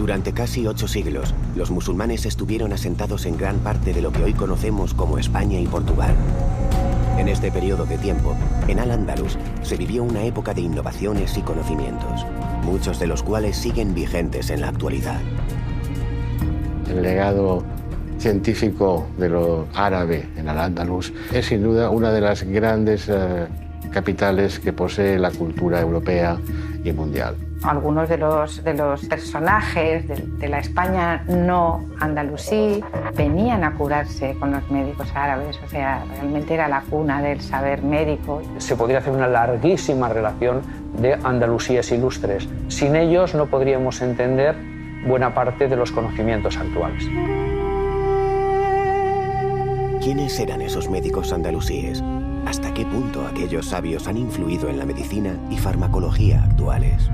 Durante casi 8 siglos, los musulmanes estuvieron asentados en gran parte de lo que hoy conocemos como España y Portugal. En este periodo de tiempo, en Al-Ándalus se vivió una época de innovaciones y conocimientos, muchos de los cuales siguen vigentes en la actualidad. El legado científico de lo árabe en Al-Ándalus es sin duda una de las grandes capitales que posee la cultura europea y mundial. Algunos de los personajes de la España no andalusí venían a curarse con los médicos árabes, o sea, realmente era la cuna del saber médico. Se podría hacer una larguísima relación de andalusíes ilustres. Sin ellos no podríamos entender buena parte de los conocimientos actuales. ¿Quiénes eran esos médicos andalusíes? ¿Hasta qué punto aquellos sabios han influido en la medicina y farmacología actuales?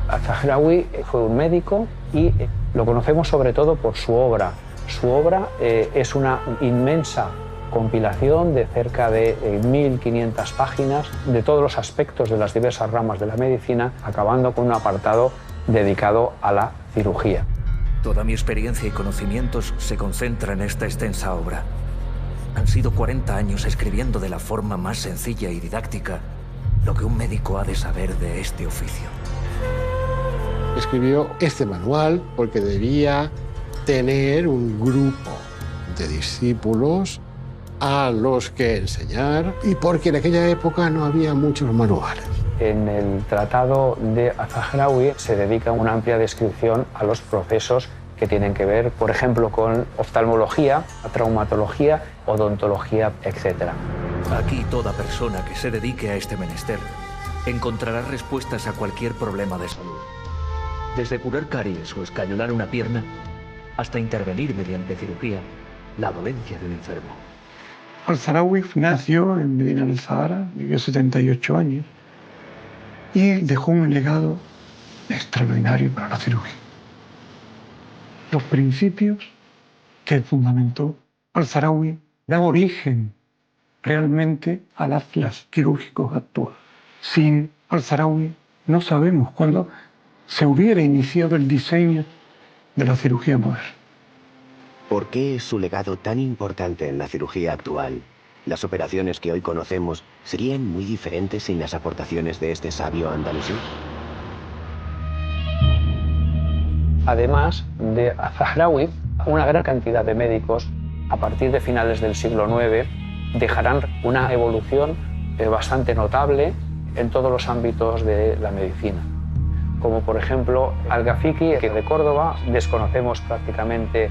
Al-Zahrawi fue un médico y lo conocemos sobre todo por su obra. Su obra es una inmensa compilación de cerca de 1500 páginas de todos los aspectos de las diversas ramas de la medicina, acabando con un apartado dedicado a la cirugía. Toda mi experiencia y conocimientos se concentran en esta extensa obra. Han sido 40 años escribiendo de la forma más sencilla y didáctica lo que un médico ha de saber de este oficio. Escribió este manual porque debía tener un grupo de discípulos a los que enseñar y porque en aquella época no había muchos manuales. En el tratado de Al-Zahrawi se dedica una amplia descripción a los procesos que tienen que ver, por ejemplo, con oftalmología, traumatología, odontología, etc. Aquí toda persona que se dedique a este menester encontrará respuestas a cualquier problema de salud. Desde curar caries o escayolar una pierna, hasta intervenir mediante cirugía la dolencia del enfermo. Al-Zahrawi nació en Medina del Sahara, vivió 78 años y dejó un legado extraordinario para la cirugía. Los principios que fundamentó Al-Zahrawi dan origen realmente al atlas quirúrgico actual. Sin Al-Zahrawi no sabemos cuándo se hubiera iniciado el diseño de la cirugía moderna. ¿Por qué es su legado tan importante en la cirugía actual? ¿Las operaciones que hoy conocemos serían muy diferentes sin las aportaciones de este sabio andalusí? Además de Al-Zahrawi, una gran cantidad de médicos, a partir de finales del siglo IX, dejarán una evolución bastante notable en todos los ámbitos de la medicina. Como por ejemplo Al-Ghafiqi, que de Córdoba desconocemos prácticamente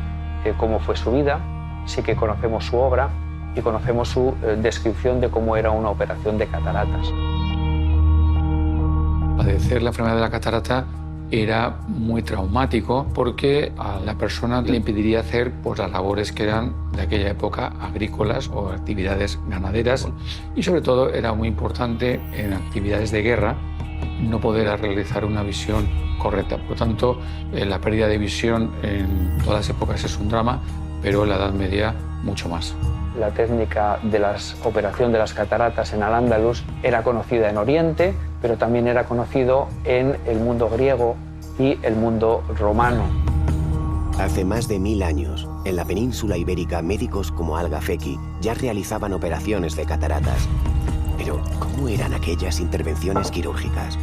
cómo fue su vida, sí que conocemos su obra y conocemos su descripción de cómo era una operación de cataratas. Padecer la enfermedad de la catarata era muy traumático porque a la persona le impediría hacer las labores que eran de aquella época agrícolas o actividades ganaderas y sobre todo era muy importante en actividades de guerra no poder realizar una visión correcta. Por lo tanto, la pérdida de visión en todas las épocas es un drama, pero en la Edad Media mucho más. La técnica de la operación de las cataratas en Al-Ándalus era conocida en Oriente, pero también era conocido en el mundo griego y el mundo romano. Hace más de 1000 años, en la península ibérica, médicos como Al-Ghafiqi ya realizaban operaciones de cataratas. Pero, ¿cómo eran aquellas intervenciones quirúrgicas?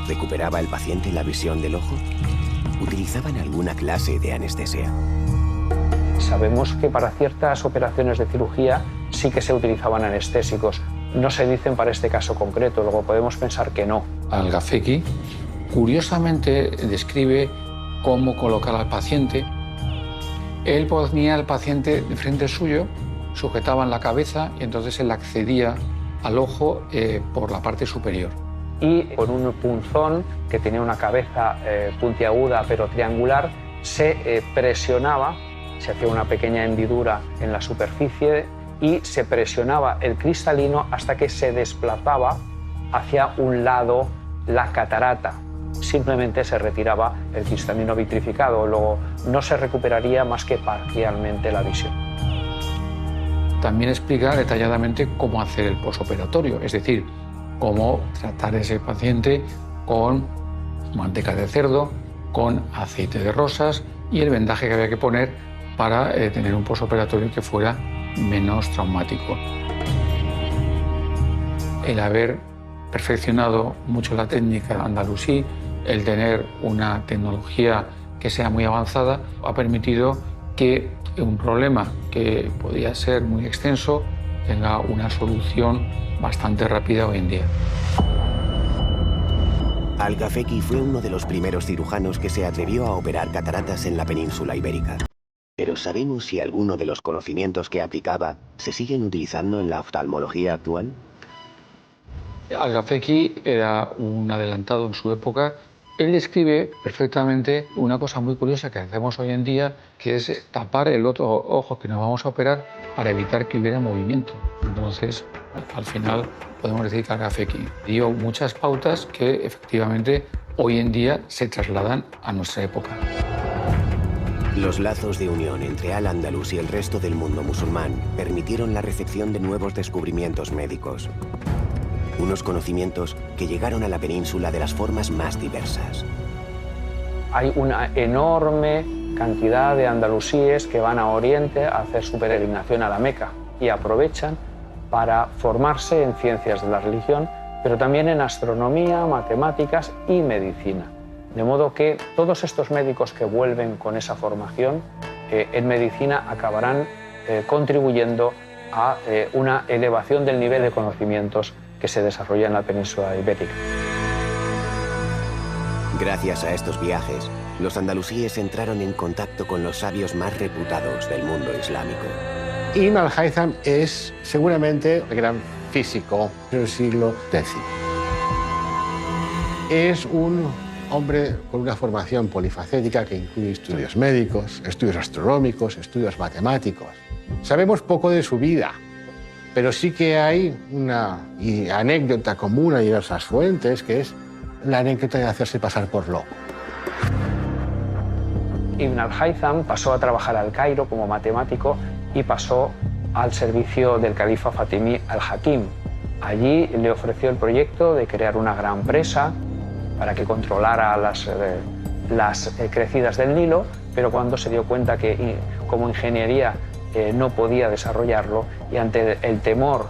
¿Recuperaba el paciente la visión del ojo? ¿Utilizaban alguna clase de anestesia? Sabemos que para ciertas operaciones de cirugía sí que se utilizaban anestésicos. No se dicen para este caso concreto, luego podemos pensar que no. Al-Ghafiqi curiosamente describe cómo colocar al paciente. Él ponía al paciente de frente suyo, sujetaban la cabeza y entonces él accedía al ojo por la parte superior. Y con un punzón que tenía una cabeza puntiaguda pero triangular, se presionaba, se hacía una pequeña hendidura en la superficie y se presionaba el cristalino hasta que se desplazaba hacia un lado la catarata. Simplemente se retiraba el cristalino vitrificado, luego no se recuperaría más que parcialmente la visión. También explica detalladamente cómo hacer el posoperatorio, es decir, cómo tratar a ese paciente con manteca de cerdo, con aceite de rosas y el vendaje que había que poner para tener un postoperatorio que fuera menos traumático. El haber perfeccionado mucho la técnica andalusí, el tener una tecnología que sea muy avanzada, ha permitido que un problema que podía ser muy extenso tenga una solución bastante rápida hoy en día. Al-Gafeki fue uno de los primeros cirujanos que se atrevió a operar cataratas en la península ibérica. Pero ¿sabemos si alguno de los conocimientos que aplicaba se siguen utilizando en la oftalmología actual? Al-Gafeki era un adelantado en su época. Él describe perfectamente una cosa muy curiosa que hacemos hoy en día, que es tapar el otro ojo que nos vamos a operar para evitar que hubiera movimiento. Entonces, al final, podemos decir que Al-Gafeki dio muchas pautas que efectivamente hoy en día se trasladan a nuestra época. Los lazos de unión entre Al-Ándalus y el resto del mundo musulmán permitieron la recepción de nuevos descubrimientos médicos. Unos conocimientos que llegaron a la península de las formas más diversas. Hay una enorme cantidad de andalusíes que van a Oriente a hacer su peregrinación a la Meca y aprovechan para formarse en ciencias de la religión, pero también en astronomía, matemáticas y medicina. De modo que todos estos médicos que vuelven con esa formación en medicina acabarán contribuyendo a una elevación del nivel de conocimientos que se desarrolla en la península ibérica. Gracias a estos viajes, los andalusíes entraron en contacto con los sabios más reputados del mundo islámico. Ibn al-Haytham es seguramente el gran físico del siglo X. Es un hombre con una formación polifacética que incluye estudios médicos, estudios astronómicos, estudios matemáticos. Sabemos poco de su vida, pero sí que hay una anécdota común a diversas fuentes, que es la anécdota de hacerse pasar por loco. Ibn al-Haytham pasó a trabajar al Cairo como matemático y pasó al servicio del califa fatimí al-Hakim. Allí le ofreció el proyecto de crear una gran presa para que controlara las crecidas del Nilo, pero cuando se dio cuenta que como ingeniería no podía desarrollarlo y ante el temor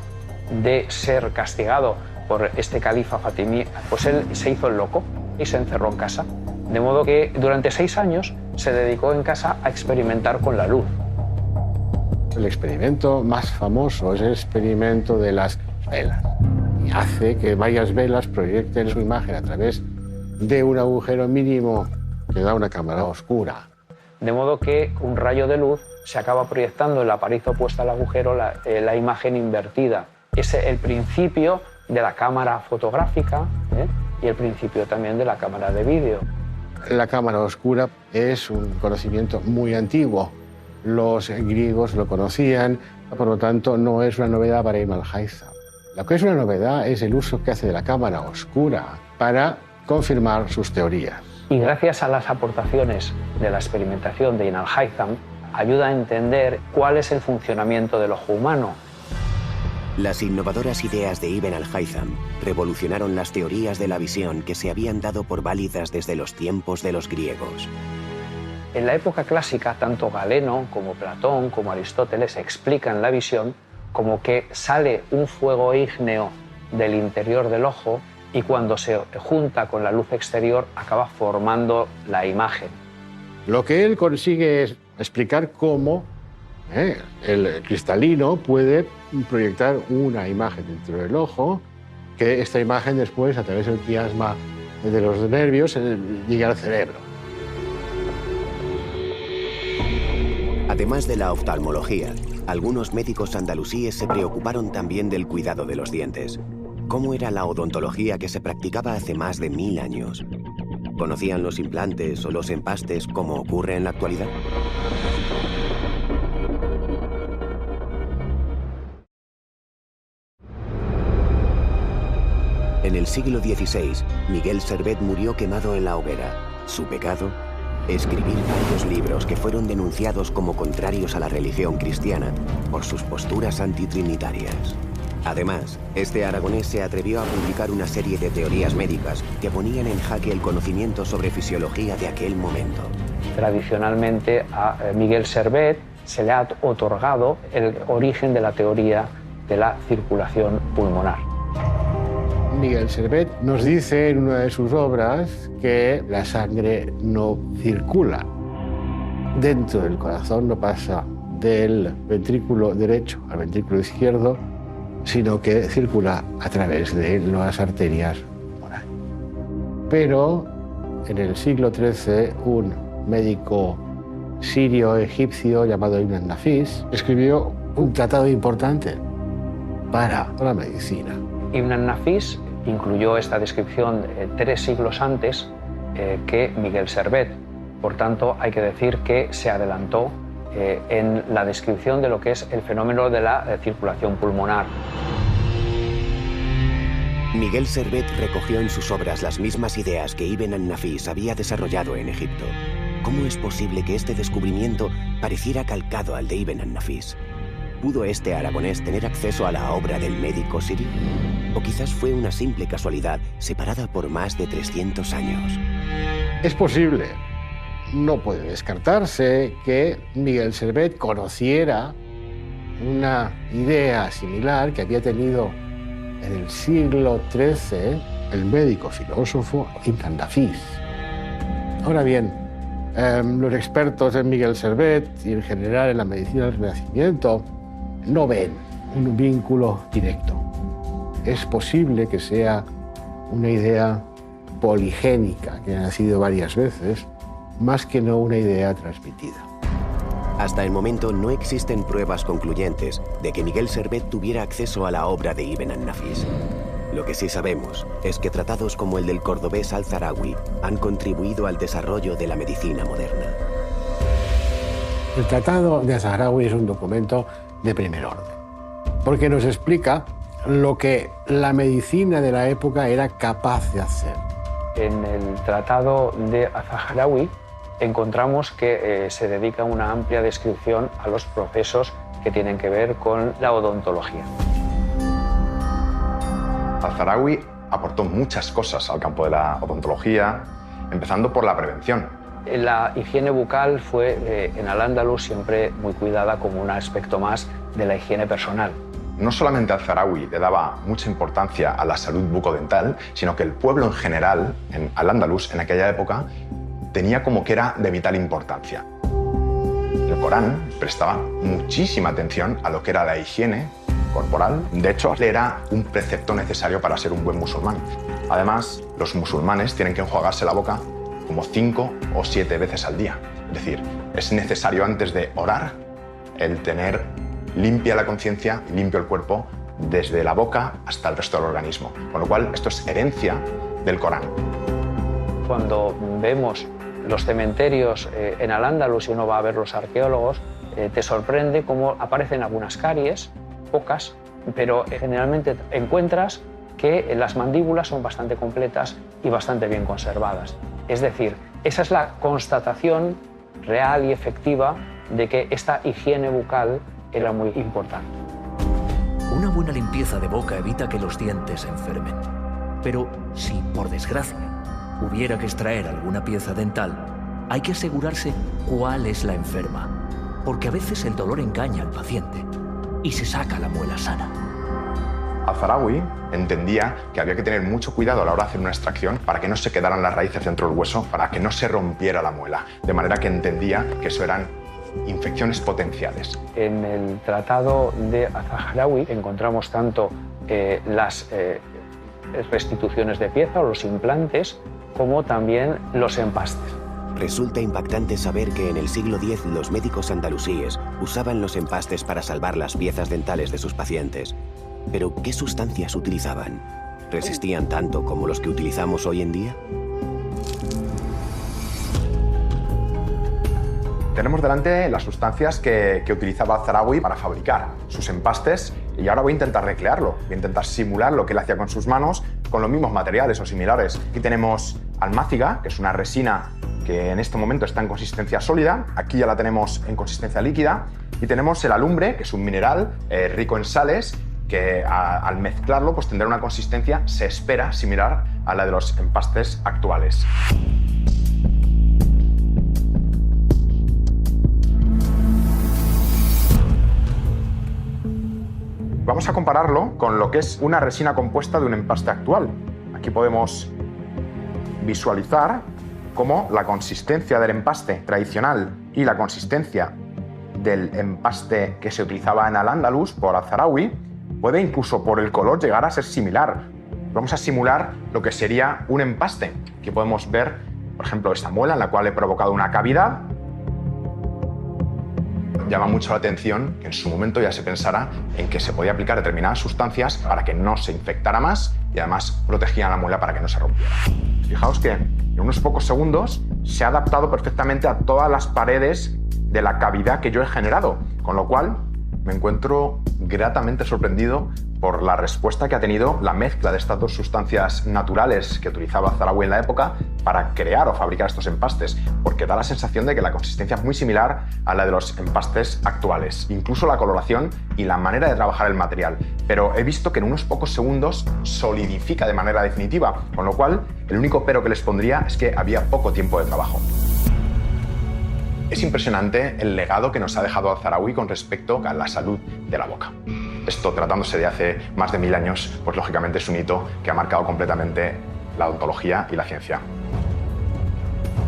de ser castigado por este califa fatimí, pues él se hizo el loco y se encerró en casa. De modo que durante 6 años se dedicó en casa a experimentar con la luz. El experimento más famoso es el experimento de las velas. Y hace que varias velas proyecten su imagen a través de un agujero mínimo que da una cámara oscura. De modo que un rayo de luz se acaba proyectando en la pared opuesta al agujero la imagen invertida. Es el principio de la cámara fotográfica y el principio también de la cámara de vídeo. La cámara oscura es un conocimiento muy antiguo. Los griegos lo conocían, por lo tanto no es una novedad para Ibn al-Haytham. Lo que es una novedad es el uso que hace de la cámara oscura para confirmar sus teorías. Y gracias a las aportaciones de la experimentación de Ibn al-Haytham, ayuda a entender cuál es el funcionamiento del ojo humano. Las innovadoras ideas de Ibn al-Haytham revolucionaron las teorías de la visión que se habían dado por válidas desde los tiempos de los griegos. En la época clásica, tanto Galeno como Platón como Aristóteles explican la visión como que sale un fuego ígneo del interior del ojo y cuando se junta con la luz exterior acaba formando la imagen. Lo que él consigue es explicar cómo el cristalino puede proyectar una imagen dentro del ojo, que esta imagen después, a través del quiasma de los nervios, llega al cerebro. Además de la oftalmología, algunos médicos andalusíes se preocuparon también del cuidado de los dientes. ¿Cómo era la odontología que se practicaba hace más de 1000 años? ¿Conocían los implantes o los empastes como ocurre en la actualidad? En el siglo XVI, Miguel Servet murió quemado en la hoguera. Su pecado: escribir varios libros que fueron denunciados como contrarios a la religión cristiana por sus posturas antitrinitarias. Además, este aragonés se atrevió a publicar una serie de teorías médicas que ponían en jaque el conocimiento sobre fisiología de aquel momento. Tradicionalmente a Miguel Servet se le ha otorgado el origen de la teoría de la circulación pulmonar. Miguel Servet nos dice en una de sus obras que la sangre no circula dentro del corazón, no pasa del ventrículo derecho al ventrículo izquierdo, sino que circula a través de las arterias pulmonares. Pero en el siglo XIII, un médico sirio-egipcio llamado Ibn an-Nafis escribió un tratado importante para la medicina. Ibn an-Nafis incluyó esta descripción 3 siglos antes que Miguel Servet. Por tanto, hay que decir que se adelantó en la descripción de lo que es el fenómeno de la circulación pulmonar. Miguel Servet recogió en sus obras las mismas ideas que Ibn an-Nafis había desarrollado en Egipto. ¿Cómo es posible que este descubrimiento pareciera calcado al de Ibn an-Nafis? ¿Pudo este aragonés tener acceso a la obra del médico sirio? ¿O quizás fue una simple casualidad separada por más de 300 años? Es posible. No puede descartarse que Miguel Servet conociera una idea similar que había tenido en el siglo XIII el médico filósofo Ibn an-Nafis. Ahora bien, los expertos en Miguel Servet y en general en la medicina del Renacimiento no ven un vínculo directo. Es posible que sea una idea poligénica que ha nacido varias veces, más que no una idea transmitida. Hasta el momento no existen pruebas concluyentes de que Miguel Servet tuviera acceso a la obra de Ibn an-Nafis. Lo que sí sabemos es que tratados como el del cordobés Al-Zahrawi han contribuido al desarrollo de la medicina moderna. El Tratado de Al-Zahrawi es un documento de primer orden, porque nos explica lo que la medicina de la época era capaz de hacer. En el Tratado de Al-Zahrawi encontramos que se dedica una amplia descripción a los procesos que tienen que ver con la odontología. Al-Zahrawi aportó muchas cosas al campo de la odontología, empezando por la prevención. La higiene bucal fue en Al-Ándalus siempre muy cuidada como un aspecto más de la higiene personal. No solamente Al-Zahrawi le daba mucha importancia a la salud bucodental, sino que el pueblo en general, en Al-Ándalus, en aquella época, tenía como que era de vital importancia. El Corán prestaba muchísima atención a lo que era la higiene corporal. De hecho, era un precepto necesario para ser un buen musulmán. Además, los musulmanes tienen que enjuagarse la boca como 5 o 7 veces al día. Es decir, es necesario antes de orar el tener limpia la conciencia y limpio el cuerpo desde la boca hasta el resto del organismo. Con lo cual, esto es herencia del Corán. Cuando vemos los cementerios en Al-Ándalus y uno va a ver los arqueólogos, te sorprende cómo aparecen algunas caries, pocas, pero generalmente encuentras que las mandíbulas son bastante completas y bastante bien conservadas. Es decir, esa es la constatación real y efectiva de que esta higiene bucal era muy importante. Una buena limpieza de boca evita que los dientes se enfermen. Pero si, por desgracia, hubiera que extraer alguna pieza dental, hay que asegurarse cuál es la enferma, porque a veces el dolor engaña al paciente y se saca la muela sana. Al-Zahrawi entendía que había que tener mucho cuidado a la hora de hacer una extracción para que no se quedaran las raíces dentro del hueso, para que no se rompiera la muela, de manera que entendía que eso eran infecciones potenciales. En el Tratado de Al-Zahrawi encontramos tanto las restituciones de pieza o los implantes, como también los empastes. Resulta impactante saber que en el siglo X los médicos andalusíes usaban los empastes para salvar las piezas dentales de sus pacientes. Pero, ¿qué sustancias utilizaban? ¿Resistían tanto como los que utilizamos hoy en día? Tenemos delante las sustancias que utilizaba Al-Zahrawi para fabricar sus empastes y ahora voy a intentar recrearlo, voy a intentar simular lo que él hacía con sus manos con los mismos materiales o similares. Aquí tenemos almáciga, que es una resina que en este momento está en consistencia sólida, aquí ya la tenemos en consistencia líquida, y tenemos el alumbre, que es un mineral rico en sales que al mezclarlo pues tendrá una consistencia, se espera, similar a la de los empastes actuales. Vamos a compararlo con lo que es una resina compuesta de un empaste actual. Aquí podemos visualizar cómo la consistencia del empaste tradicional y la consistencia del empaste que se utilizaba en Al-Ándalus por Al-Zahrawi puede incluso por el color llegar a ser similar. Vamos a simular lo que sería un empaste. Aquí podemos ver, por ejemplo, esta muela en la cual he provocado una cavidad. Llama mucho la atención que en su momento ya se pensara en que se podía aplicar determinadas sustancias para que no se infectara más y además protegían la muela para que no se rompiera. Fijaos que en unos pocos segundos se ha adaptado perfectamente a todas las paredes de la cavidad que yo he generado, con lo cual me encuentro gratamente sorprendido por la respuesta que ha tenido la mezcla de estas dos sustancias naturales que utilizaba Zahrawi en la época para crear o fabricar estos empastes, porque da la sensación de que la consistencia es muy similar a la de los empastes actuales, incluso la coloración y la manera de trabajar el material, pero he visto que en unos pocos segundos solidifica de manera definitiva, con lo cual el único pero que les pondría es que había poco tiempo de trabajo. Es impresionante el legado que nos ha dejado Al-Zahrawi con respecto a la salud de la boca. Esto, tratándose de hace más de 1000 años, pues lógicamente es un hito que ha marcado completamente la odontología y la ciencia.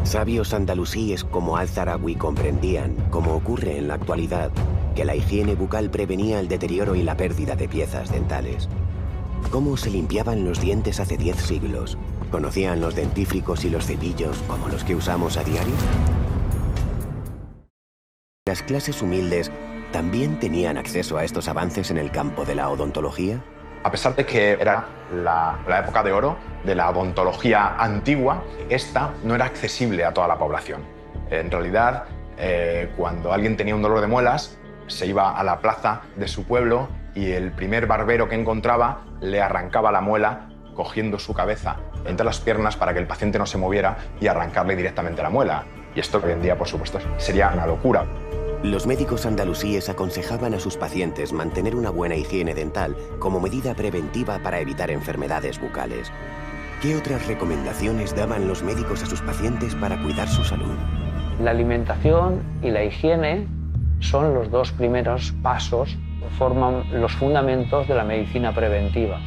Sabios andalusíes como Al-Zahrawi comprendían, como ocurre en la actualidad, que la higiene bucal prevenía el deterioro y la pérdida de piezas dentales. ¿Cómo se limpiaban los dientes hace 10 siglos? ¿Conocían los dentífricos y los cepillos como los que usamos a diario? ¿Las clases humildes también tenían acceso a estos avances en el campo de la odontología? A pesar de que era la época de oro de la odontología antigua, esta no era accesible a toda la población. En realidad, cuando alguien tenía un dolor de muelas, se iba a la plaza de su pueblo y el primer barbero que encontraba le arrancaba la muela cogiendo su cabeza entre las piernas para que el paciente no se moviera y arrancarle directamente la muela. Y esto hoy en día, por supuesto, sería una locura. Los médicos andalusíes aconsejaban a sus pacientes mantener una buena higiene dental como medida preventiva para evitar enfermedades bucales. ¿Qué otras recomendaciones daban los médicos a sus pacientes para cuidar su salud? La alimentación y la higiene son los dos primeros pasos, forman los fundamentos de la medicina preventiva.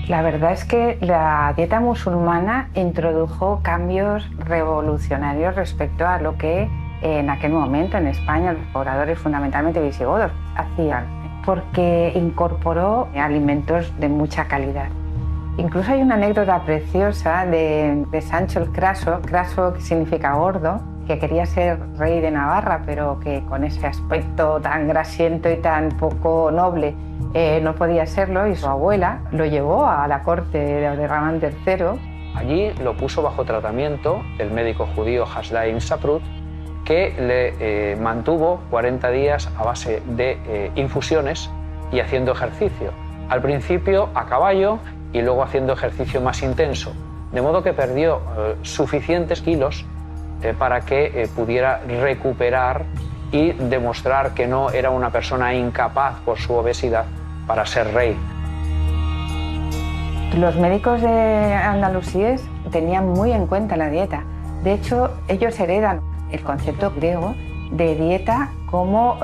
La verdad es que la dieta musulmana introdujo cambios revolucionarios respecto a lo que en aquel momento en España los pobladores, fundamentalmente visigodos, hacían, porque incorporó alimentos de mucha calidad. Incluso hay una anécdota preciosa de Sancho el Craso, Craso que significa gordo, que quería ser rey de Navarra, pero que con ese aspecto tan grasiento y tan poco noble no podía serlo, y su abuela lo llevó a la corte de Ramán III. Allí lo puso bajo tratamiento el médico judío Hasdai Saprut, que le mantuvo 40 días a base de infusiones y haciendo ejercicio. Al principio a caballo y luego haciendo ejercicio más intenso, de modo que perdió suficientes kilos para que pudiera recuperar y demostrar que no era una persona incapaz por su obesidad para ser rey. Los médicos de andalusíes tenían muy en cuenta la dieta. De hecho, ellos heredan el concepto griego de dieta como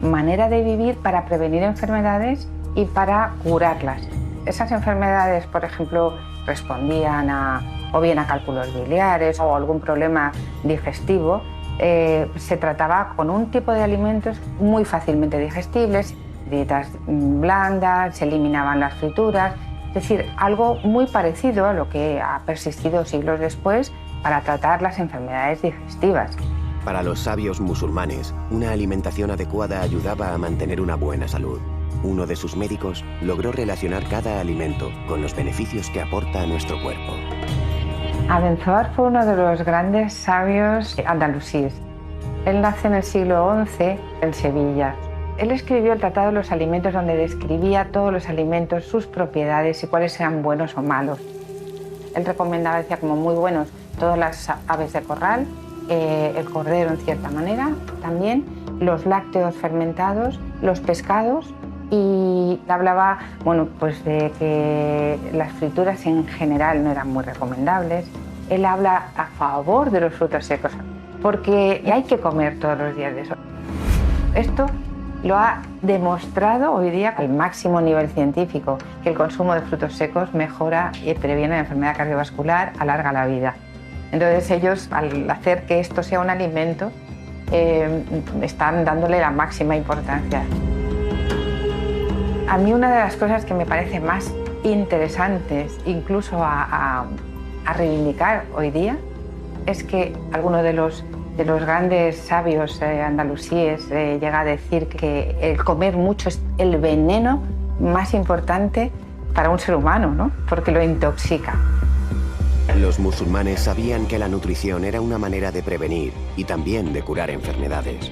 manera de vivir para prevenir enfermedades y para curarlas. Esas enfermedades, por ejemplo, respondían o bien a cálculos biliares o algún problema digestivo, se trataba con un tipo de alimentos muy fácilmente digestibles, dietas blandas, se eliminaban las frituras, es decir, algo muy parecido a lo que ha persistido siglos después para tratar las enfermedades digestivas. Para los sabios musulmanes, una alimentación adecuada ayudaba a mantener una buena salud. Uno de sus médicos logró relacionar cada alimento con los beneficios que aporta a nuestro cuerpo. Abenzoar fue uno de los grandes sabios andalusíes. Él nace en el siglo XI en Sevilla. Él escribió el Tratado de los Alimentos, donde describía todos los alimentos, sus propiedades y cuáles eran buenos o malos. Él recomendaba, decía, como muy buenos todas las aves de corral, el cordero en cierta manera, también los lácteos fermentados, los pescados Y hablaba, bueno, pues de que las frituras en general no eran muy recomendables. Él habla a favor de los frutos secos, porque hay que comer todos los días de eso. Esto lo ha demostrado hoy día al máximo nivel científico, que el consumo de frutos secos mejora y previene la enfermedad cardiovascular, alarga la vida. Entonces ellos, al hacer que esto sea un alimento, están dándole la máxima importancia. A mí una de las cosas que me parece más interesantes, incluso a reivindicar hoy día, es que alguno de los grandes sabios andalusíes llega a decir que el comer mucho es el veneno más importante para un ser humano, ¿no? Porque lo intoxica. Los musulmanes sabían que la nutrición era una manera de prevenir y también de curar enfermedades.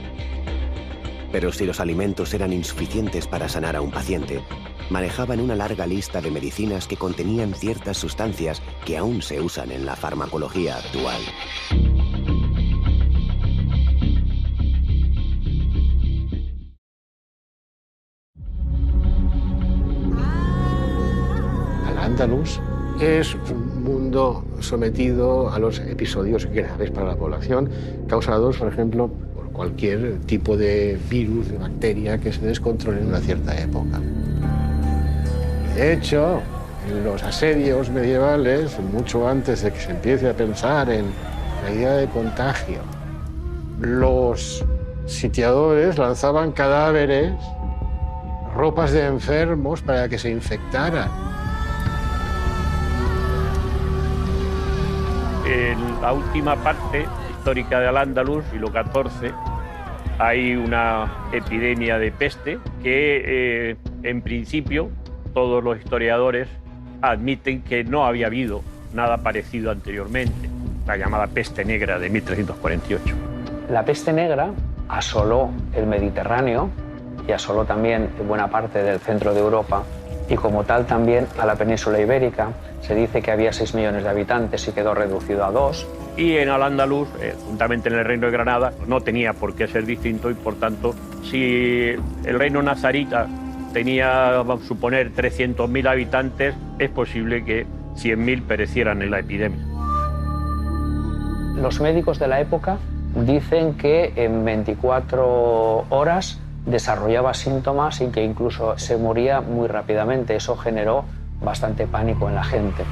Pero si los alimentos eran insuficientes para sanar a un paciente, manejaban una larga lista de medicinas que contenían ciertas sustancias que aún se usan en la farmacología actual. Al-Ándalus es un mundo sometido a los episodios graves para la población, causados, por ejemplo, por cualquier tipo de virus, de bacteria que se descontrole en una cierta época. De hecho, en los asedios medievales, mucho antes de que se empiece a pensar en la idea de contagio, los sitiadores lanzaban cadáveres, ropas de enfermos para que se infectaran. En la última parte histórica de Al-Ándalus, siglo XIV, hay una epidemia de peste que, en principio, todos los historiadores admiten que no había habido nada parecido anteriormente, la llamada peste negra de 1348. La peste negra asoló el Mediterráneo y asoló también buena parte del centro de Europa, y como tal también a la península ibérica. Se dice que había 6 millones de habitantes y quedó reducido a 2. Y en Al-Ándalus, juntamente en el Reino de Granada, no tenía por qué ser distinto, y por tanto, si el reino nazarita tenía, vamos a suponer, 300.000 habitantes, es posible que 100.000 perecieran en la epidemia. Los médicos de la época dicen que en 24 horas desarrollaba síntomas y que incluso se moría muy rápidamente. Eso generó bastante pánico en la gente.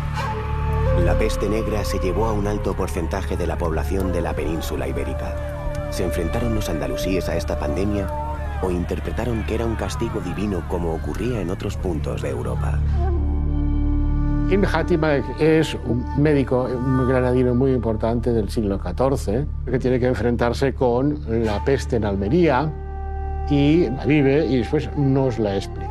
La peste negra se llevó a un alto porcentaje de la población de la península ibérica. ¿Se enfrentaron los andalusíes a esta pandemia o interpretaron que era un castigo divino como ocurría en otros puntos de Europa? Ibn Hátima es un médico, un granadino muy importante del siglo XIV, que tiene que enfrentarse con la peste en Almería, y la vive y después nos la explica.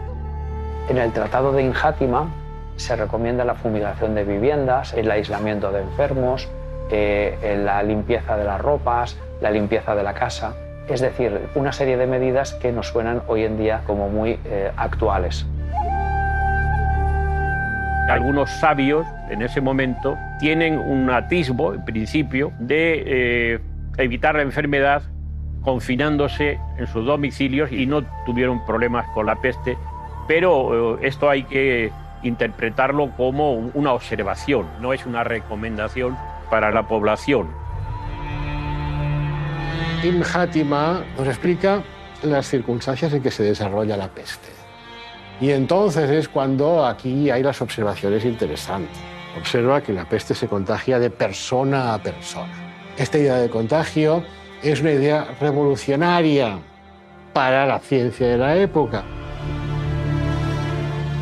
En el Tratado de Ibn Hátima se recomienda la fumigación de viviendas, el aislamiento de enfermos, la limpieza de las ropas, la limpieza de la casa. Es decir, una serie de medidas que nos suenan hoy en día como muy actuales. Algunos sabios en ese momento tienen un atisbo, en principio, de evitar la enfermedad confinándose en sus domicilios, y no tuvieron problemas con la peste, pero esto hay que interpretarlo como una observación, no es una recomendación para la población. Ibn Hátima nos explica las circunstancias en que se desarrolla la peste. Y entonces es cuando aquí hay las observaciones interesantes. Observa que la peste se contagia de persona a persona. Esta idea de contagio es una idea revolucionaria para la ciencia de la época.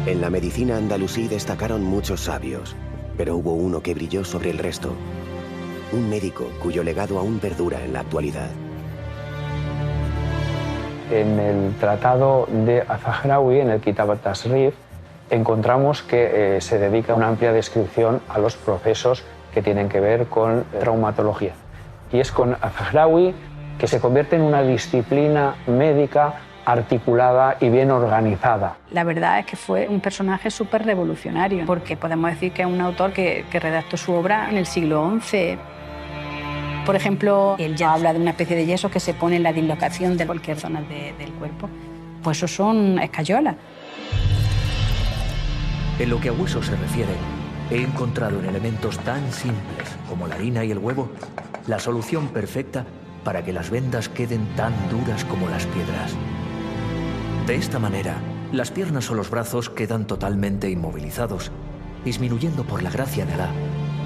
En la medicina andalusí destacaron muchos sabios, pero hubo uno que brilló sobre el resto. Un médico cuyo legado aún perdura en la actualidad. En el tratado de Az-Zaghrawi, en el Kitab al-Tasrif, encontramos que se dedica una amplia descripción a los procesos que tienen que ver con traumatología. Y es con Az-Zaghrawi que se convierte en una disciplina médica articulada y bien organizada. La verdad es que fue un personaje súper revolucionario, porque podemos decir que es un autor que redactó su obra en el siglo XI. Por ejemplo, él ya habla de una especie de yeso que se pone en la dislocación de cualquier zona del cuerpo. pues eso son escayolas. En lo que a huesos se refiere, he encontrado en elementos tan simples como la harina y el huevo la solución perfecta para que las vendas queden tan duras como las piedras. De esta manera, las piernas o los brazos quedan totalmente inmovilizados, disminuyendo por la gracia de Alá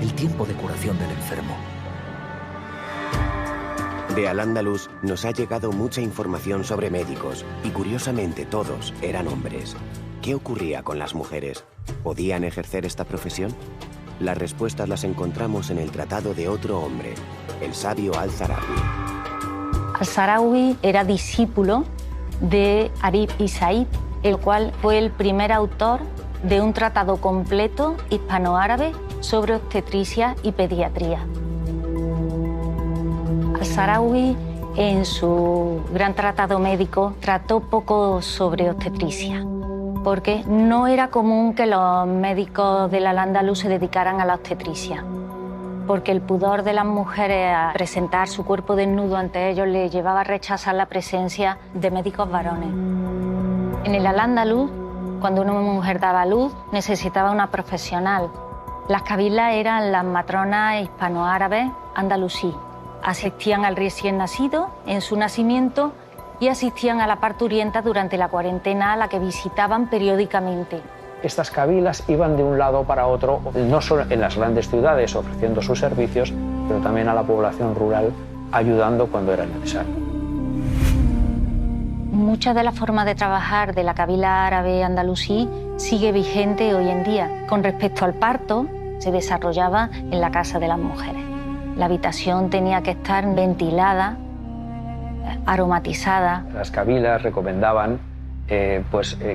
el tiempo de curación del enfermo. De Al-Ándalus nos ha llegado mucha información sobre médicos y curiosamente todos eran hombres. ¿Qué ocurría con las mujeres? ¿Podían ejercer esta profesión? Las respuestas las encontramos en el tratado de otro hombre, el sabio Al-Zarawi. Al-Zarawi era discípulo de Arib y Said, el cual fue el primer autor de un tratado completo hispanoárabe sobre obstetricia y pediatría. Al-Zarawi, en su gran tratado médico, trató poco sobre obstetricia, porque no era común que los médicos del Al-Ándalus se dedicaran a la obstetricia, porque el pudor de las mujeres a presentar su cuerpo desnudo ante ellos les llevaba a rechazar la presencia de médicos varones. En el Al-Ándalus, cuando una mujer daba a luz, necesitaba una profesional. Las cabilas eran las matronas hispanoárabes andalusí. Asistían al recién nacido en su nacimiento y asistían a la parturienta durante la cuarentena, a la que visitaban periódicamente. Estas cabilas iban de un lado para otro, no solo en las grandes ciudades ofreciendo sus servicios, pero también a la población rural, ayudando cuando era necesario. Mucha de la forma de trabajar de la cabila árabe andalusí sigue vigente hoy en día. Con respecto al parto, se desarrollaba en la casa de las mujeres. La habitación tenía que estar ventilada, aromatizada. Las cabilas recomendaban que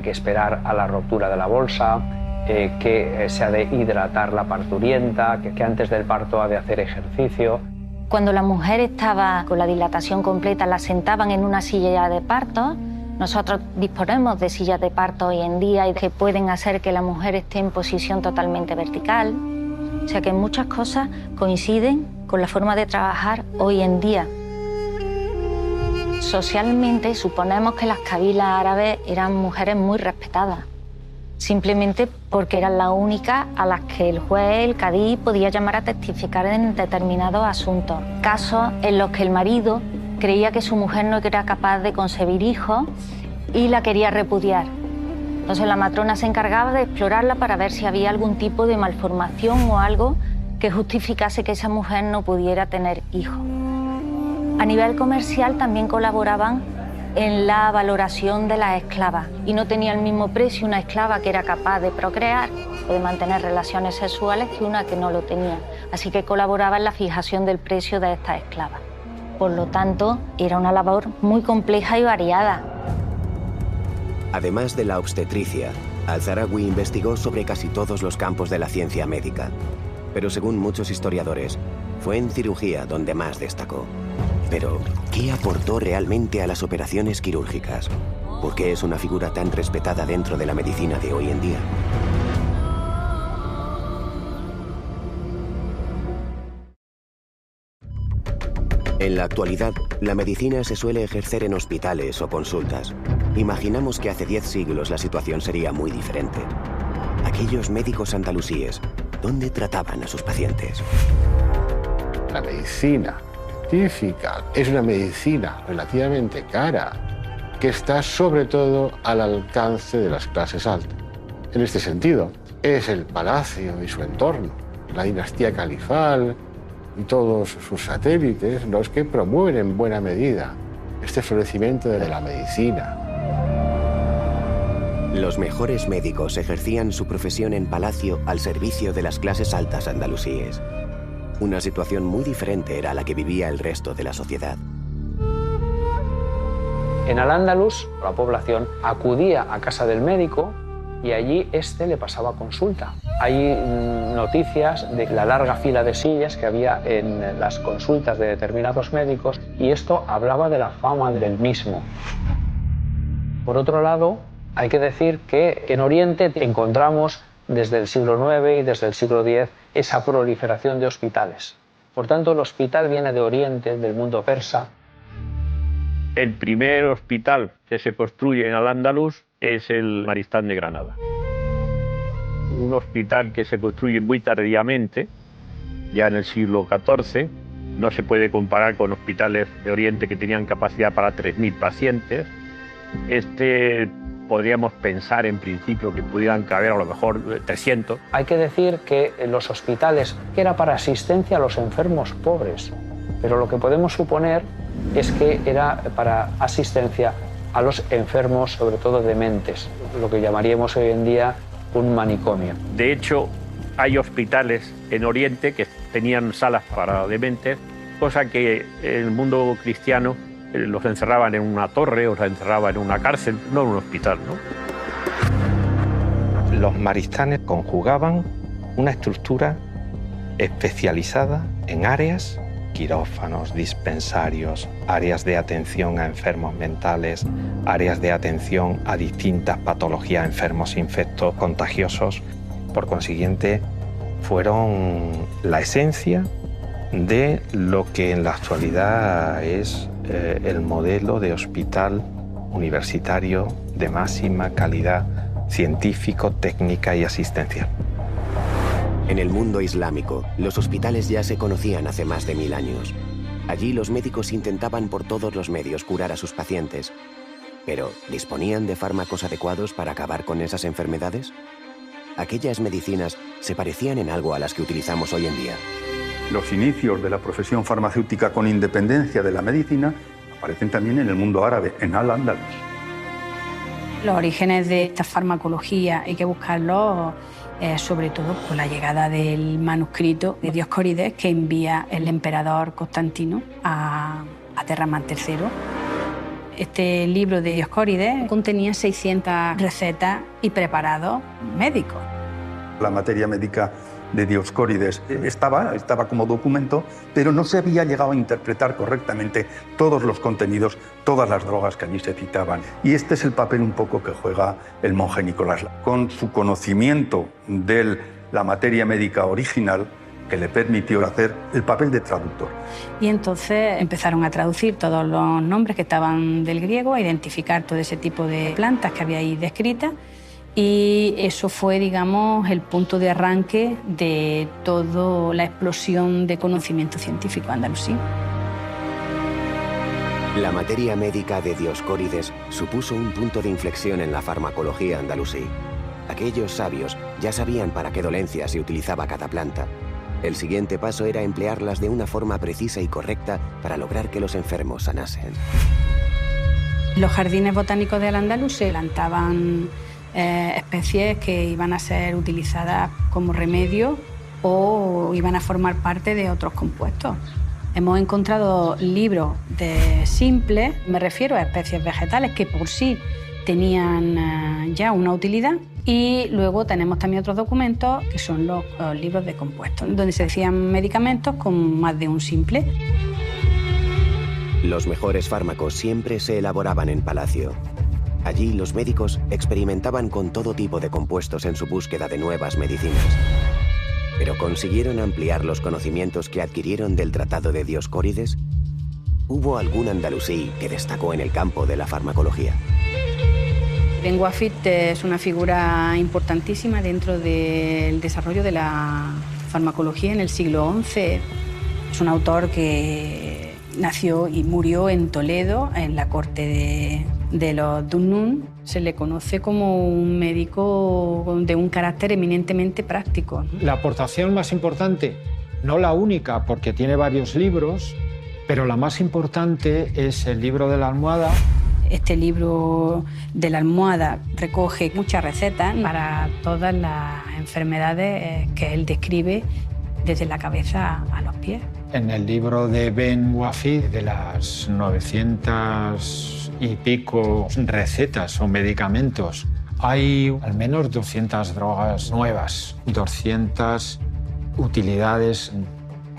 esperar a la ruptura de la bolsa, que se ha de hidratar la parturienta, que antes del parto ha de hacer ejercicio. Cuando la mujer estaba con la dilatación completa, la sentaban en una silla de parto. Nosotros disponemos de sillas de parto hoy en día y que pueden hacer que la mujer esté en posición totalmente vertical. O sea que muchas cosas coinciden con la forma de trabajar hoy en día. Socialmente suponemos que las cabilas árabes eran mujeres muy respetadas, simplemente porque eran las únicas a las que el juez, el cadí, podía llamar a testificar en determinados asuntos. Casos en los que el marido creía que su mujer no era capaz de concebir hijos y la quería repudiar. Entonces la matrona se encargaba de explorarla para ver si había algún tipo de malformación o algo que justificase que esa mujer no pudiera tener hijos. A nivel comercial también colaboraban en la valoración de las esclavas y no tenía el mismo precio una esclava que era capaz de procrear o de mantener relaciones sexuales que una que no lo tenía. Así que colaboraba en la fijación del precio de estas esclavas. Por lo tanto, era una labor muy compleja y variada. Además de la obstetricia, Al-Zarawi investigó sobre casi todos los campos de la ciencia médica. Pero según muchos historiadores, fue en cirugía donde más destacó. Pero, ¿qué aportó realmente a las operaciones quirúrgicas? ¿Por qué es una figura tan respetada dentro de la medicina de hoy en día? En la actualidad, la medicina se suele ejercer en hospitales o consultas. Imaginamos que hace 10 siglos la situación sería muy diferente. Aquellos médicos andalusíes, ¿dónde trataban a sus pacientes? La medicina científica es una medicina relativamente cara, que está sobre todo al alcance de las clases altas. En este sentido, es el palacio y su entorno, la dinastía califal y todos sus satélites los que promueven en buena medida este florecimiento de la medicina. Los mejores médicos ejercían su profesión en palacio al servicio de las clases altas andalusíes. Una situación muy diferente era la que vivía el resto de la sociedad. En Al-Ándalus, la población acudía a casa del médico y allí éste le pasaba consulta. Hay noticias de la larga fila de sillas que había en las consultas de determinados médicos y esto hablaba de la fama del mismo. Por otro lado, hay que decir que en Oriente encontramos desde el siglo IX y desde el siglo X esa proliferación de hospitales. Por tanto, el hospital viene de Oriente, del mundo persa. El primer hospital que se construye en Al-Ándalus es el Maristán de Granada. Un hospital que se construye muy tardíamente, ya en el siglo XIV. No se puede comparar con hospitales de Oriente que tenían capacidad para 3.000 pacientes. Podríamos pensar en principio que pudieran caber a lo mejor 300. Hay que decir que los hospitales, que era para asistencia a los enfermos pobres, pero lo que podemos suponer es que era para asistencia a los enfermos, sobre todo dementes, lo que llamaríamos hoy en día un manicomio. De hecho, hay hospitales en Oriente que tenían salas para dementes, cosa que en el mundo cristiano los encerraban en una torre o los encerraban en una cárcel, no en un hospital, ¿no? Los maristanes conjugaban una estructura especializada en áreas, quirófanos, dispensarios, áreas de atención a enfermos mentales, áreas de atención a distintas patologías, enfermos infectos contagiosos. Por consiguiente, fueron la esencia de lo que en la actualidad es el modelo de hospital universitario de máxima calidad científico, técnica y asistencial. En el mundo islámico, los hospitales ya se conocían hace más de 1000 años. Allí los médicos intentaban por todos los medios curar a sus pacientes. Pero, ¿disponían de fármacos adecuados para acabar con esas enfermedades? ¿Aquellas medicinas se parecían en algo a las que utilizamos hoy en día? Los inicios de la profesión farmacéutica con independencia de la medicina aparecen también en el mundo árabe, en Al-Ándalus. Los orígenes de esta farmacología hay que buscarlos sobre todo con la llegada del manuscrito de Dioscórides que envía el emperador Constantino a Terramán III. Este libro de Dioscórides contenía 600 recetas y preparados médicos. La materia médica de Dioscórides estaba como documento, pero no se había llegado a interpretar correctamente todos los contenidos, todas las drogas que allí se citaban. Y este es el papel un poco que juega el monje Nicolás, con su conocimiento de la materia médica original que le permitió hacer el papel de traductor. Y entonces empezaron a traducir todos los nombres que estaban del griego, a identificar todo ese tipo de plantas que había ahí descritas. Y eso fue, digamos, el punto de arranque de toda la explosión de conocimiento científico andalusí. La materia médica de Dioscórides supuso un punto de inflexión en la farmacología andalusí. Aquellos sabios ya sabían para qué dolencia se utilizaba cada planta. El siguiente paso era emplearlas de una forma precisa y correcta para lograr que los enfermos sanasen. Los jardines botánicos de Al-Ándalus se plantaban especies que iban a ser utilizadas como remedio o iban a formar parte de otros compuestos. Hemos encontrado libros de simples, me refiero a especies vegetales que por sí tenían ya una utilidad, y luego tenemos también otros documentos que son los libros de compuestos, donde se decían medicamentos con más de un simple. Los mejores fármacos siempre se elaboraban en palacio. Allí los médicos experimentaban con todo tipo de compuestos en su búsqueda de nuevas medicinas. ¿Pero consiguieron ampliar los conocimientos que adquirieron del Tratado de Dioscórides? ¿Hubo algún andalusí que destacó en el campo de la farmacología? Ibn Wafid es una figura importantísima dentro del desarrollo de la farmacología en el siglo XI. Es un autor que nació y murió en Toledo, en la corte de los Dunnún. Se le conoce como un médico de un carácter eminentemente práctico. La aportación más importante, no la única, porque tiene varios libros, pero la más importante es el libro de la almohada. Este libro de la almohada recoge muchas recetas para todas las enfermedades que él describe desde la cabeza a los pies. En el libro de Ibn Wafid, de las 900 y pico recetas o medicamentos, hay al menos 200 drogas nuevas, 200 utilidades,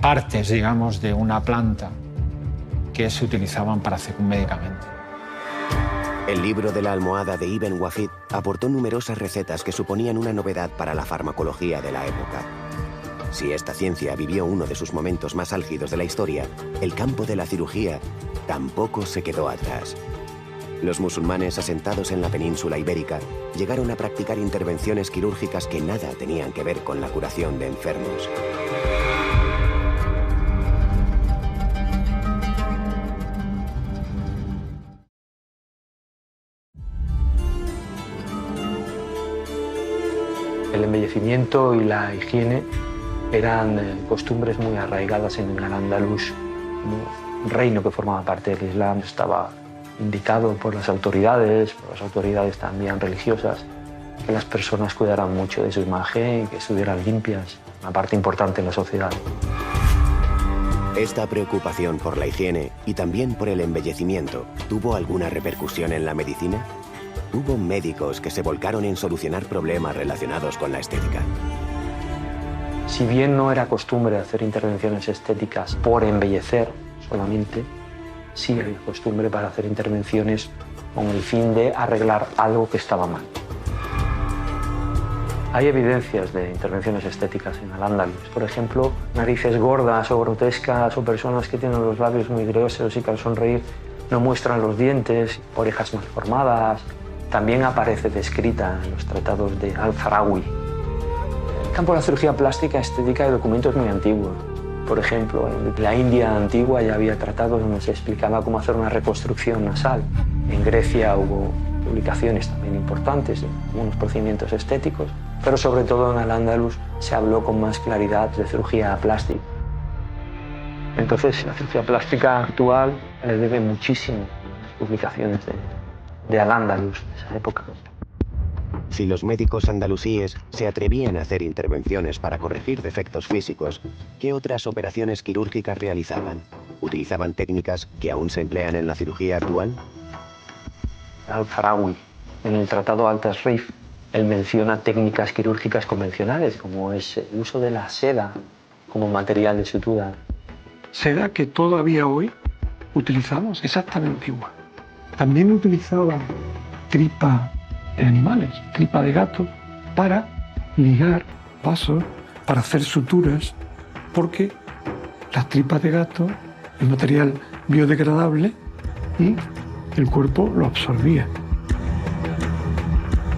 partes, digamos, de una planta que se utilizaban para hacer un medicamento. El libro de la almohada de Ibn Wafid aportó numerosas recetas que suponían una novedad para la farmacología de la época. Si esta ciencia vivió uno de sus momentos más álgidos de la historia, el campo de la cirugía tampoco se quedó atrás. Los musulmanes asentados en la península ibérica llegaron a practicar intervenciones quirúrgicas que nada tenían que ver con la curación de enfermos. El embellecimiento y la higiene eran costumbres muy arraigadas en Al-Ándalus. Un reino que formaba parte del Islam estaba indicado por las autoridades también religiosas, que las personas cuidaran mucho de su imagen y que estuvieran limpias, una parte importante en la sociedad. Esta preocupación por la higiene y también por el embellecimiento, ¿tuvo alguna repercusión en la medicina? Hubo médicos que se volcaron en solucionar problemas relacionados con la estética. Si bien no era costumbre hacer intervenciones estéticas por embellecer solamente, sí había costumbre para hacer intervenciones con el fin de arreglar algo que estaba mal. Hay evidencias de intervenciones estéticas en Al-Ándalus. Por ejemplo, narices gordas o grotescas o personas que tienen los labios muy gruesos y que al sonreír no muestran los dientes, orejas mal formadas. También aparece descrita en los tratados de Al-Zarawi. En el campo de la cirugía plástica estética hay documentos muy antiguos. Por ejemplo, en la India antigua ya había tratados donde se explicaba cómo hacer una reconstrucción nasal. En Grecia hubo publicaciones también importantes de algunos procedimientos estéticos, pero sobre todo en Al-Ándalus se habló con más claridad de cirugía plástica. Entonces, la cirugía plástica actual le debe muchísimo a las publicaciones de Al-Ándalus de esa época. Si los médicos andalusíes se atrevían a hacer intervenciones para corregir defectos físicos, ¿qué otras operaciones quirúrgicas realizaban? ¿Utilizaban técnicas que aún se emplean en la cirugía actual? Al-Zarawi, en el tratado Al-Tasrif, él menciona técnicas quirúrgicas convencionales, como es el uso de la seda como material de sutura. Seda que todavía hoy utilizamos, exactamente igual. También utilizaban tripa de animales, tripa de gato, para ligar vasos, para hacer suturas, porque las tripas de gato es material biodegradable y el cuerpo lo absorbía.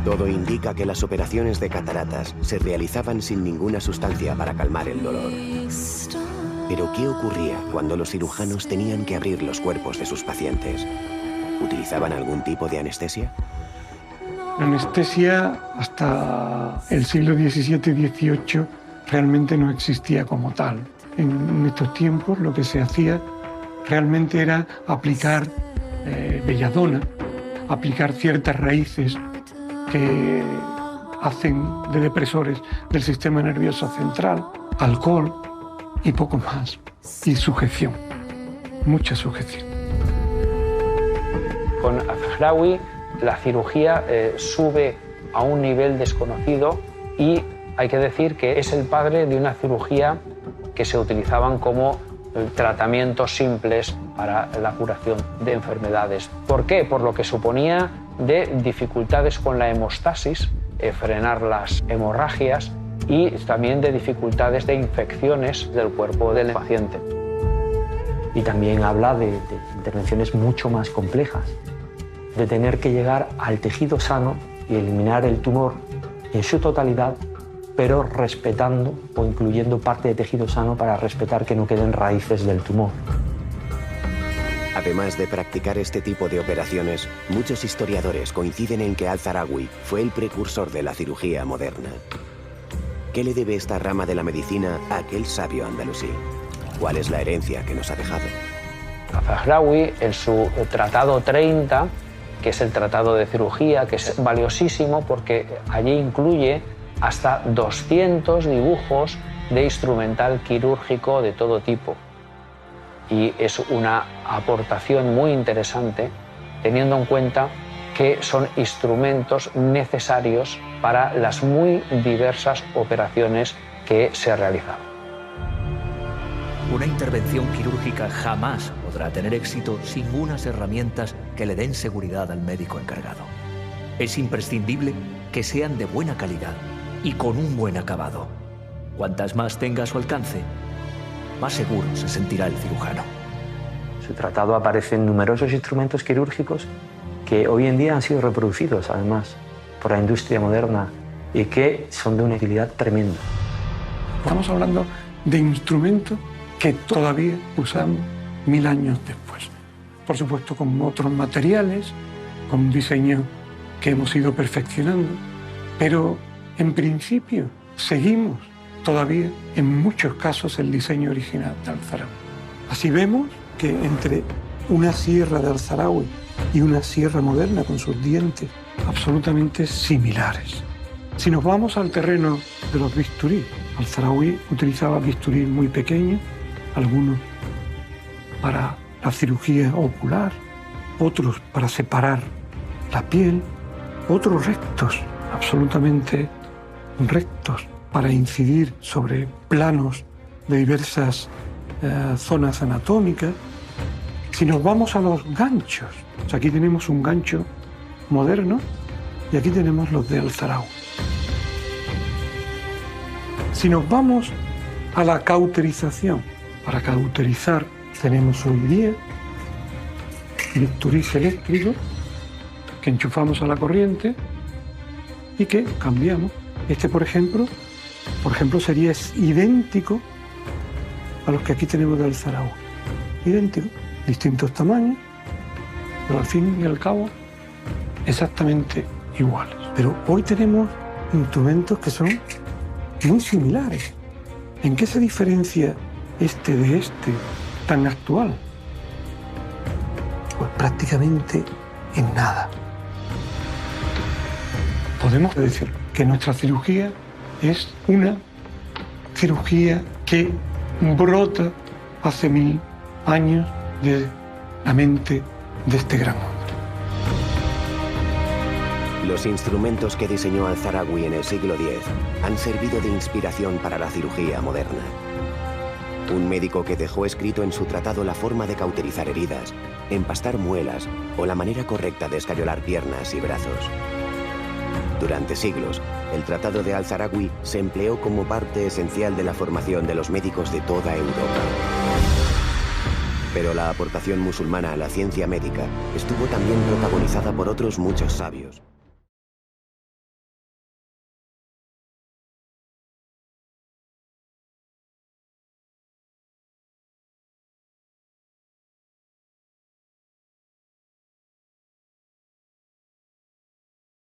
Todo indica que las operaciones de cataratas se realizaban sin ninguna sustancia para calmar el dolor. Pero ¿qué ocurría cuando los cirujanos tenían que abrir los cuerpos de sus pacientes? ¿Utilizaban algún tipo de anestesia? La anestesia hasta el siglo XVII y XVIII realmente no existía como tal. En estos tiempos lo que se hacía realmente era aplicar belladona, aplicar ciertas raíces que hacen de depresores del sistema nervioso central, alcohol y poco más. Y sujeción, mucha sujeción. Con Al-Zahrawi la cirugía sube a un nivel desconocido y hay que decir que es el padre de una cirugía que se utilizaban como tratamientos simples para la curación de enfermedades. ¿Por qué? Por lo que suponía de dificultades con la hemostasis, frenar las hemorragias y también de dificultades de infecciones del cuerpo del paciente. Y también habla de intervenciones mucho más complejas, de tener que llegar al tejido sano y eliminar el tumor en su totalidad, pero respetando o incluyendo parte de tejido sano para respetar que no queden raíces del tumor. Además de practicar este tipo de operaciones, muchos historiadores coinciden en que Al-Zahrawi fue el precursor de la cirugía moderna. ¿Qué le debe esta rama de la medicina a aquel sabio andalusí? ¿Cuál es la herencia que nos ha dejado? Al-Zahrawi, en su Tratado 30, que es el tratado de cirugía, que es valiosísimo porque allí incluye hasta 200 dibujos de instrumental quirúrgico de todo tipo. Y es una aportación muy interesante, teniendo en cuenta que son instrumentos necesarios para las muy diversas operaciones que se realizaban. Una intervención quirúrgica jamás podrá tener éxito sin unas herramientas que le den seguridad al médico encargado. Es imprescindible que sean de buena calidad y con un buen acabado. Cuantas más tenga a su alcance, más seguro se sentirá el cirujano. En su tratado aparecen numerosos instrumentos quirúrgicos que hoy en día han sido reproducidos, además, por la industria moderna y que son de una utilidad tremenda. Estamos hablando de instrumentos que todavía usamos 1000 años después. Por supuesto, con otros materiales, con un diseño que hemos ido perfeccionando, pero en principio seguimos todavía en muchos casos el diseño original de Al-Zarawi. Así vemos que entre una sierra de Al-Zarawi y una sierra moderna con sus dientes absolutamente similares. Si nos vamos al terreno de los bisturí, Al-Zarawi utilizaba bisturí muy pequeños, algunos para la cirugía ocular, otros para separar la piel, otros rectos, absolutamente rectos, para incidir sobre planos de diversas zonas anatómicas. Si nos vamos a los ganchos, pues aquí tenemos un gancho moderno y aquí tenemos los de Al-Zarawi. Si nos vamos a la cauterización, para cauterizar tenemos hoy día bisturís eléctricos que enchufamos a la corriente y que cambiamos. Este, por ejemplo, sería idéntico a los que aquí tenemos de Al-Zarawi. Idéntico, distintos tamaños, pero al fin y al cabo exactamente iguales. Pero hoy tenemos instrumentos que son muy similares. ¿En qué se diferencia este de este tan actual? Pues prácticamente en nada. Podemos decir que nuestra cirugía es una cirugía que brota hace 1000 años de la mente de este gran hombre. Los instrumentos que diseñó Al-Zarawi en el siglo X han servido de inspiración para la cirugía moderna. Un médico que dejó escrito en su tratado la forma de cauterizar heridas, empastar muelas o la manera correcta de escayolar piernas y brazos. Durante siglos, el tratado de Al-Zarawi se empleó como parte esencial de la formación de los médicos de toda Europa. Pero la aportación musulmana a la ciencia médica estuvo también protagonizada por otros muchos sabios.